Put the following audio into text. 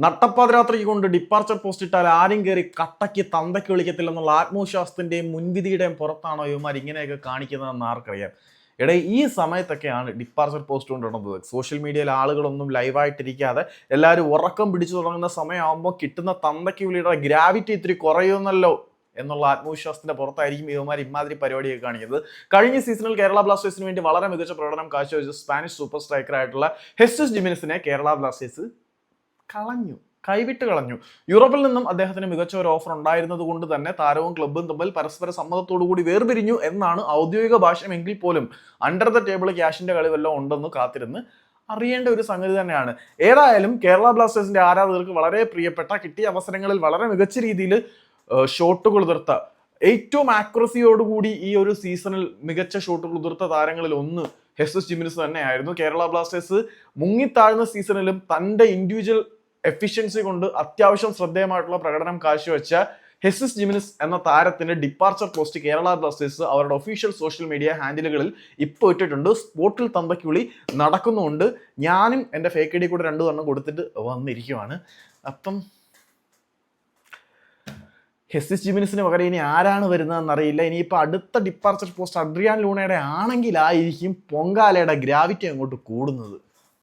നട്ടപ്പാതിരാത്രിക്ക് കൊണ്ട് departure post ഇട്ടാൽ ആരും കയറി കട്ടയ്ക്ക് തന്തയ്ക്ക് വിളിക്കത്തില്ലെന്നുള്ള ആത്മവിശ്വാസത്തിന്റെയും മുൻവിധിയുടെയും പുറത്താണോ ഇവന്മാർ ഇങ്ങനെയൊക്കെ കാണിക്കുന്നതെന്ന് ആർക്കറിയാം. ഈ സമയത്തൊക്കെയാണ് ഡിപ്പാർച്ചർ പോസ്റ്റ് കൊണ്ടിടുന്നത്. സോഷ്യൽ മീഡിയയിൽ ആളുകളൊന്നും ലൈവായിട്ടിരിക്കാതെ എല്ലാവരും ഉറക്കം പിടിച്ചു തുടങ്ങുന്ന സമയമാകുമ്പോൾ കിട്ടുന്ന തന്തയ്ക്ക് വിളിയുടെ ഗ്രാവിറ്റി ഇത്തിരി കുറയുന്നല്ലോ എന്നുള്ള ആത്മവിശ്വാസത്തിന്റെ പുറത്തായിരിക്കും ഇവന്മാർ ഇമാതിരി പരിപാടിയൊക്കെ കാണിക്കുന്നത്. കഴിഞ്ഞ സീസണിൽ കേരള ബ്ലാസ്റ്റേഴ്സിന് വേണ്ടി വളരെ മികച്ച പ്രകടനം കാഴ്ചവെച്ച സ്പാനിഷ് സൂപ്പർ സ്ട്രൈക്കർ ആയിട്ടുള്ള ഹെസസ് ജിമിനസിനെ കേരള ബ്ലാസ്റ്റേഴ്സ് കൈവിട്ട് കളഞ്ഞു. യൂറോപ്പിൽ നിന്നും അദ്ദേഹത്തിന് മികച്ച ഒരു ഓഫർ ഉണ്ടായിരുന്നത് കൊണ്ട് തന്നെ താരവും ക്ലബ്ബും തമ്മിൽ പരസ്പര സമ്മതത്തോടു കൂടി വേർപിരിഞ്ഞു എന്നാണ് ഔദ്യോഗിക ഭാഷ്യമെങ്കിൽ പോലും അണ്ടർ ദ ടേബിൾ ക്യാഷിന്റെ കളി വല്ലതും ഉണ്ടെന്ന് കാത്തിരുന്ന് അറിയേണ്ട ഒരു സംഗതി തന്നെയാണ്. ഏതായാലും കേരള ബ്ലാസ്റ്റേഴ്സിന്റെ ആരാധകർക്ക് വളരെ പ്രിയപ്പെട്ട, കിട്ടിയ അവസരങ്ങളിൽ വളരെ മികച്ച രീതിയിൽ ഷോട്ടുകൾ ഉതിർത്ത, ഏറ്റവും ആക്യുറസിയോടുകൂടി ഈ ഒരു സീസണിൽ മികച്ച ഷോട്ടുകൾ ഉതിർത്ത താരങ്ങളിൽ ഒന്ന് ഹെസസ് ജിമിനസ് തന്നെയായിരുന്നു. കേരള ബ്ലാസ്റ്റേഴ്സ് മുങ്ങിത്താഴ്ന്ന സീസണിലും തന്റെ ഇൻഡിവിജ്വൽ എഫിഷ്യൻസി കൊണ്ട് അത്യാവശ്യം ശ്രദ്ധേയമായിട്ടുള്ള പ്രകടനം കാഴ്ചവെച്ച ഹെസസ് ജിമിനസ് എന്ന താരത്തിന്റെ ഡിപ്പാർച്ചർ പോസ്റ്റ് കേരള ബ്ലാസ്റ്റേഴ്സ് അവരുടെ ഒഫീഷ്യൽ സോഷ്യൽ മീഡിയ ഹാൻഡിലുകളിൽ ഇപ്പോൾ ഇട്ടിട്ടുണ്ട്. സ്പോട്ടിൽ തന്തയ്ക്കുള്ളി നടക്കുന്നുണ്ട്. ഞാനും എൻ്റെ ഫേക്ക് ഐ ഡി കൂടെ 2 തവണ കൊടുത്തിട്ട് വന്നിരിക്കുവാണ്. അപ്പം ഹെസസ് ജിമിനസിന് പകരം ഇനി ആരാണ് വരുന്നതെന്ന് അറിയില്ല. ഇനിയിപ്പോൾ അടുത്ത ഡിപ്പാർച്ചർ പോസ്റ്റ് അഡ്രിയാൻ ലൂണയുടെ ആണെങ്കിലായിരിക്കും പൊങ്കാലയുടെ ഗ്രാവിറ്റി അങ്ങോട്ട് കൂടുന്നത്.